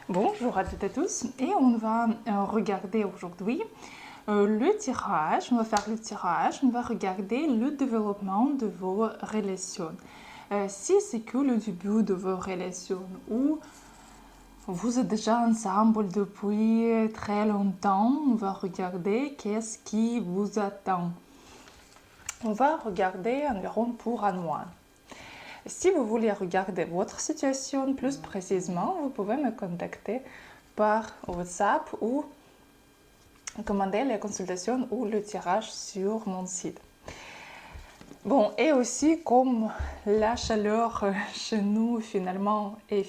Bonjour à toutes et tous, et on va regarder aujourd'hui le tirage. On va faire le tirage, on va regarder le développement de vos relations. Si c'est que le début de vos relations ou vous êtes déjà ensemble depuis très longtemps, on va regarder qu'est-ce qui vous attend. On va regarder environ pour un mois. Si vous voulez regarder votre situation plus précisément, vous pouvez me contacter par WhatsApp ou commander les consultations ou le tirage sur mon site. Bon, et aussi comme la chaleur chez nous finalement a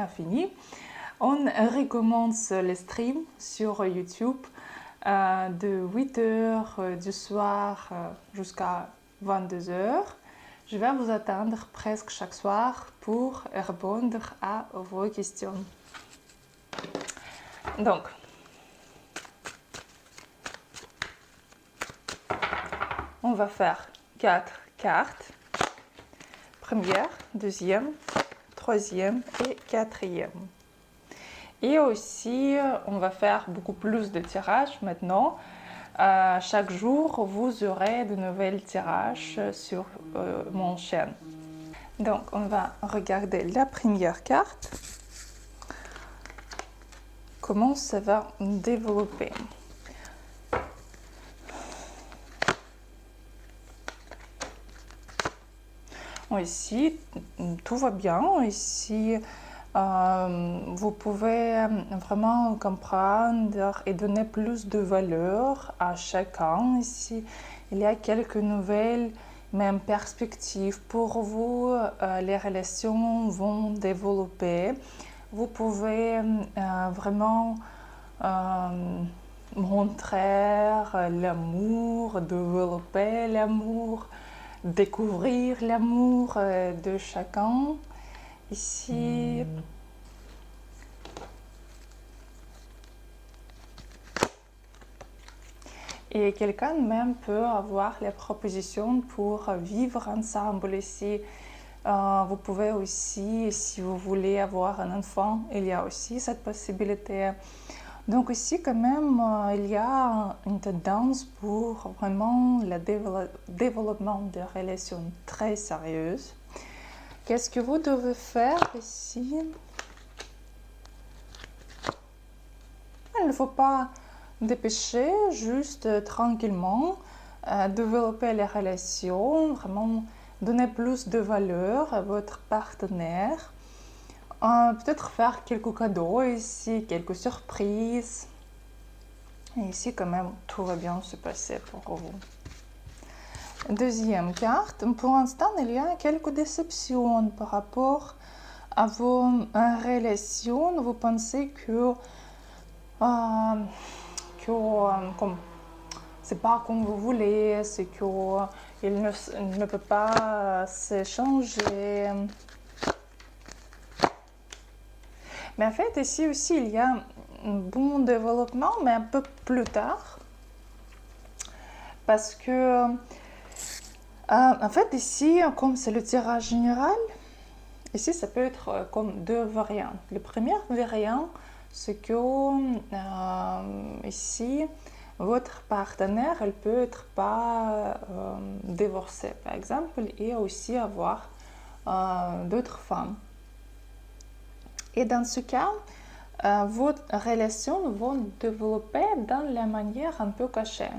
fini, on recommence les streams sur YouTube de 8h du soir jusqu'à 22h. Je vais vous attendre presque chaque soir pour répondre à vos questions. Donc, on va faire 4 cartes. Première, deuxième, troisième et quatrième. Et aussi, on va faire beaucoup plus de tirages maintenant. Chaque jour, vous aurez de nouveaux tirages sur mon chaîne. Donc, on va regarder la première carte. Comment ça va développer. Ici, tout va bien. Ici, vous pouvez vraiment comprendre et donner plus de valeur à chacun. Ici, il y a quelques nouvelles, même perspectives pour vous. Les relations vont développer. Vous pouvez vraiment montrer l'amour, développer l'amour, découvrir l'amour de chacun. Ici, et quelqu'un même peut avoir les propositions pour vivre ensemble ici. Vous pouvez aussi, si vous voulez avoir un enfant, il y a aussi cette possibilité. Donc ici, quand même, il y a une tendance pour vraiment le développement de relations très sérieuses. Qu'est-ce que vous devez faire ici? Il ne faut pas dépêcher, juste tranquillement, développer les relations, vraiment donner plus de valeur à votre partenaire. Peut-être faire quelques cadeaux ici, quelques surprises. Et ici, quand même, tout va bien se passer pour vous. Deuxième carte. Pour l'instant, il y a quelques déceptions par rapport à vos relations. Vous pensez que c'est pas comme vous voulez, c'est qu'il ne peut pas se changer. Mais en fait, ici aussi, il y a un bon développement, mais un peu plus tard. Parce que, en fait, ici, comme c'est le tirage général, ici, ça peut être comme deux variantes. Le premier variant, c'est que, ici, votre partenaire, elle peut être pas divorcé, par exemple, et aussi avoir d'autres femmes. Et dans ce cas, vos relations vont développer dans la manière un peu cachée,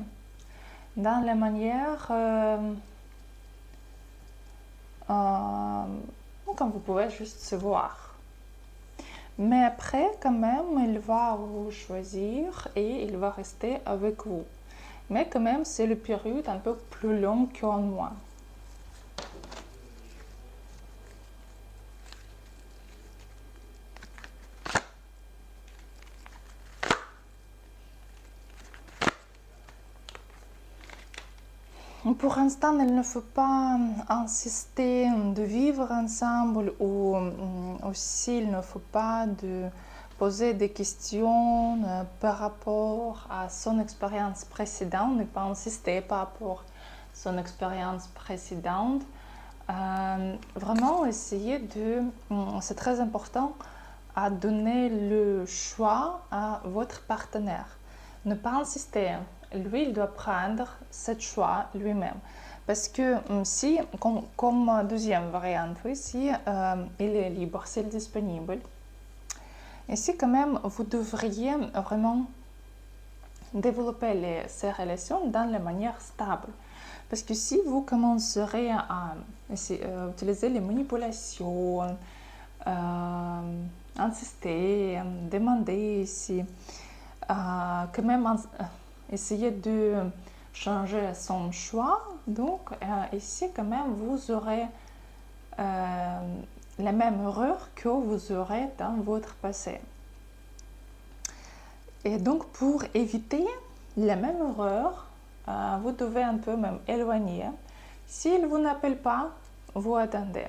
dans la manière quand vous pouvez juste se voir. Mais après, quand même, il va vous choisir et il va rester avec vous. Mais quand même, c'est le période un peu plus long qu'un mois. Pour l'instant, il ne faut pas insister de vivre ensemble ou aussi il ne faut pas de poser des questions par rapport à son expérience précédente, ne pas insister par rapport à son expérience précédente. Vraiment essayer de, c'est très important, à donner le choix à votre partenaire. Ne pas insister. Lui, il doit prendre ce choix lui-même. Parce que si, comme deuxième variante, oui, si il est libre, s'il est disponible, ici quand même, vous devriez vraiment développer ces relations dans la manière stable. Parce que si vous commencerez à utiliser les manipulations, insister, demander ici, quand même essayer de changer son choix, donc ici quand même vous aurez la même erreur que vous aurez dans votre passé. Et donc pour éviter la même erreur, vous devez un peu même éloigner. S'il ne vous appelle pas, vous attendez.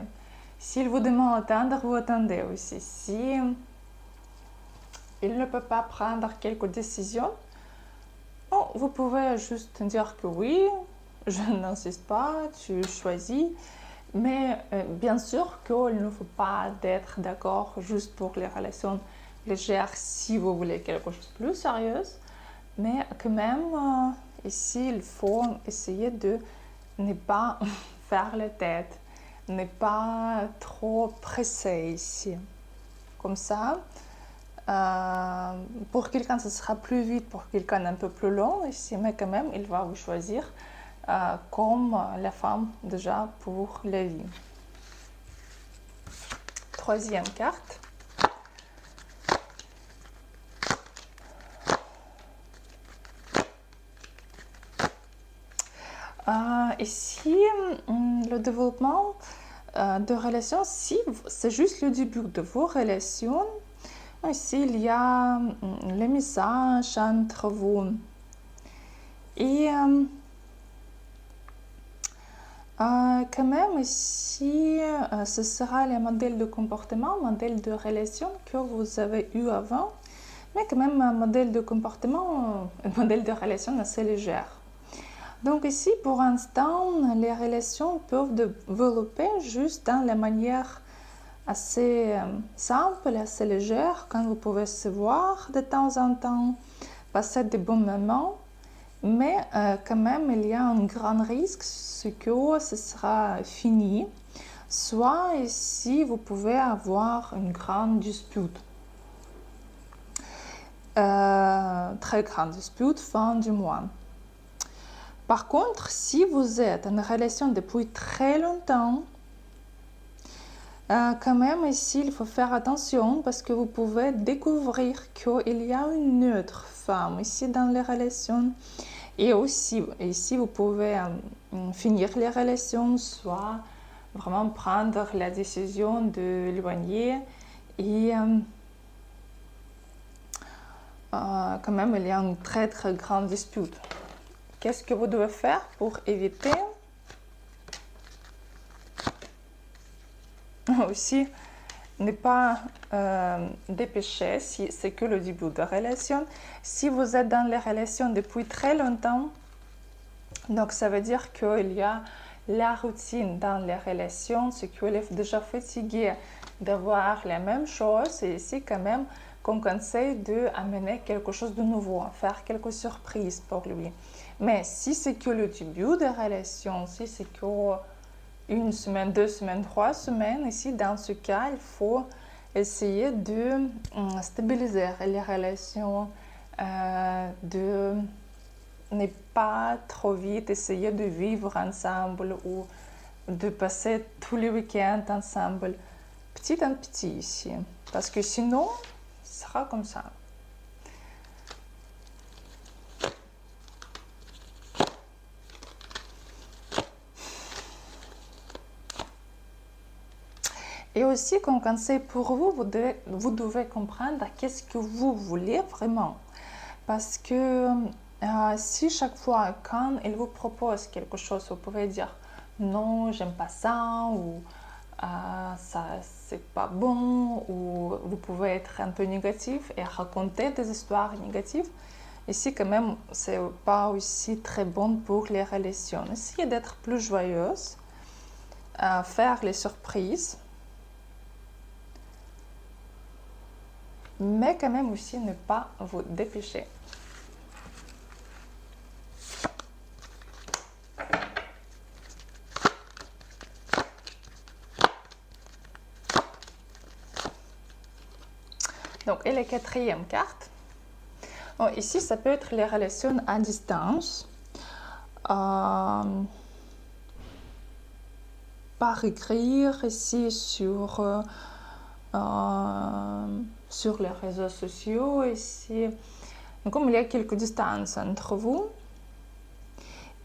S'il vous demande d'attendre, vous attendez aussi. Si il ne peut pas prendre quelques décisions, bon, vous pouvez juste dire que oui, je n'insiste pas, tu choisis. Mais bien sûr qu'il ne faut pas être d'accord juste pour les relations légères si vous voulez quelque chose de plus sérieux. Mais quand même, ici, il faut essayer de ne pas faire la tête, ne pas trop presser ici. Comme ça, pour quelqu'un, ce sera plus vite, pour quelqu'un un peu plus long ici, mais quand même, il va vous choisir comme la femme déjà pour la vie. Troisième carte. Ici, le développement de relations, si c'est juste le début de vos relations, ici il y a le message entre vous. Et quand même, ici, ce sera le modèle de comportement, modèle de relation que vous avez eu avant, mais quand même un modèle de comportement, un modèle de relation assez léger. Donc ici, pour l'instant, les relations peuvent développer juste dans la manière assez simple, assez légère, quand vous pouvez se voir de temps en temps, passer de bons moments. Mais quand même, il y a un grand risque, c'est que ce sera fini. Soit ici, vous pouvez avoir une grande dispute. Très grande dispute, fin du mois. Par contre, si vous êtes en relation depuis très longtemps, quand même ici, il faut faire attention parce que vous pouvez découvrir qu'il y a une autre femme ici dans les relations. Et aussi, ici, vous pouvez finir les relations, soit vraiment prendre la décision de l'éloigner. Et quand même, il y a une très très grande dispute. Qu'est-ce que vous devez faire pour éviter aussi ne pas dépêcher si c'est que le début de relation. Si vous êtes dans les relations depuis très longtemps, donc ça veut dire qu'il y a la routine dans les relations, c'est qu'il est déjà fatigué d'avoir les mêmes choses et ici quand même qu'on conseille d'amener quelque chose de nouveau, faire quelques surprises pour lui. Mais si c'est que le début de relation, si c'est que une semaine, 2 semaines, 3 semaines, ici dans ce cas, il faut essayer de stabiliser les relations, de ne pas trop vite essayer de vivre ensemble ou de passer tous les week-ends ensemble, petit à petit ici, parce que sinon, ce sera comme ça. Et aussi, comme conseil pour vous, vous devez comprendre qu'est-ce que vous voulez vraiment. Parce que si chaque fois, quand il vous propose quelque chose, vous pouvez dire non, j'aime pas ça, ou ça c'est pas bon, ou vous pouvez être un peu négatif et raconter des histoires négatives. Ici, quand même, c'est pas aussi très bon pour les relations. Essayez d'être plus joyeuse, faire les surprises. mais quand même aussi ne pas vous dépêcher. Donc, et la quatrième carte. Bon, ici, ça peut être les relations à distance. Par écrire ici sur les réseaux sociaux. Ici, donc, comme il y a quelques distances entre vous.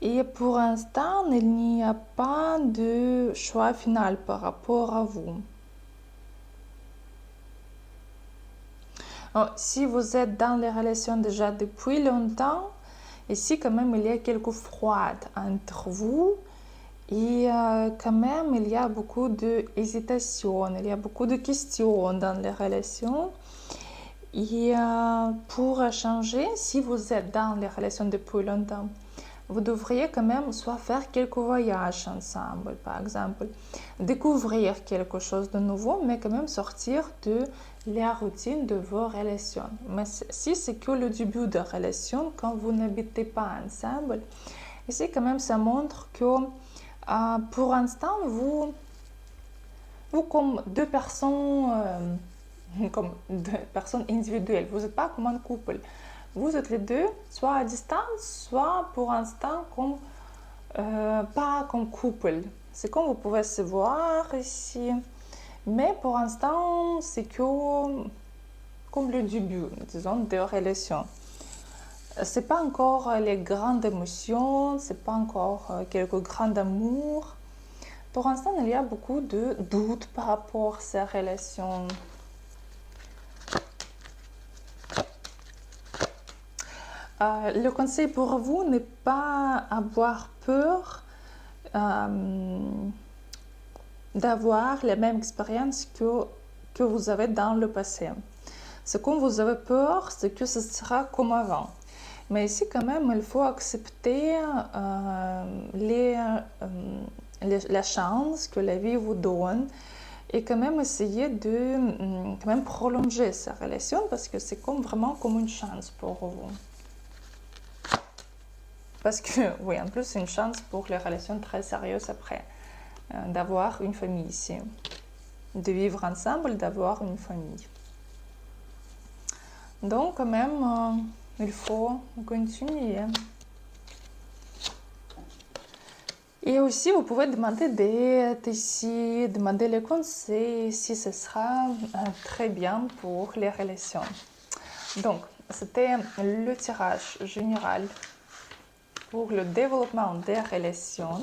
Et pour l'instant, il n'y a pas de choix final par rapport à vous. Alors, si vous êtes dans les relations déjà depuis longtemps, ici quand même il y a quelques froides entre vous et quand même il y a beaucoup d'hésitation, il y a beaucoup de questions dans les relations. Et pour changer, si vous êtes dans les relations depuis longtemps, vous devriez quand même soit faire quelques voyages ensemble, par exemple, découvrir quelque chose de nouveau, mais quand même sortir de la routine de vos relations. Mais si c'est que le début de relation, quand vous n'habitez pas ensemble, ici quand même ça montre que pour l'instant, vous comme deux personnes, individuelles, vous n'êtes pas comme un couple. Vous êtes les deux, soit à distance, soit pour l'instant comme, pas comme couple. C'est comme vous pouvez se voir ici. Mais pour l'instant, c'est que comme le début, disons, de relation. C'est pas encore les grandes émotions, c'est pas encore quelques grands amours. Pour l'instant, il y a beaucoup de doutes par rapport à ces relations. Le conseil pour vous n'est pas avoir peur d'avoir la même expérience que vous avez dans le passé. Ce que vous avez peur, c'est que ce sera comme avant. Mais ici, quand même, il faut accepter la chance que la vie vous donne et quand même essayer de quand même prolonger sa relation parce que c'est vraiment comme une chance pour vous. Parce que, oui, en plus, c'est une chance pour les relations très sérieuses après, d'avoir une famille ici, de vivre ensemble, d'avoir une famille. Donc, quand même, il faut continuer. Et aussi, vous pouvez demander d'aide ici, demander les conseils si ce sera très bien pour les relations. Donc, c'était le tirage général pour le développement des relations.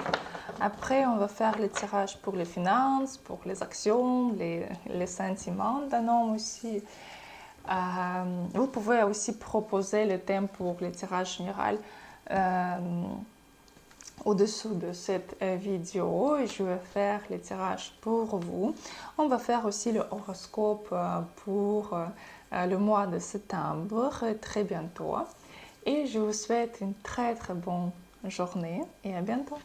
Après, on va faire le tirage pour les finances, pour les actions, les sentiments d'un homme aussi. Vous pouvez aussi proposer le thème pour le tirage général au-dessous de cette vidéo et je vais faire le tirage pour vous. On va faire aussi le horoscope pour le mois de septembre très bientôt. Et je vous souhaite une très très bonne journée et à bientôt.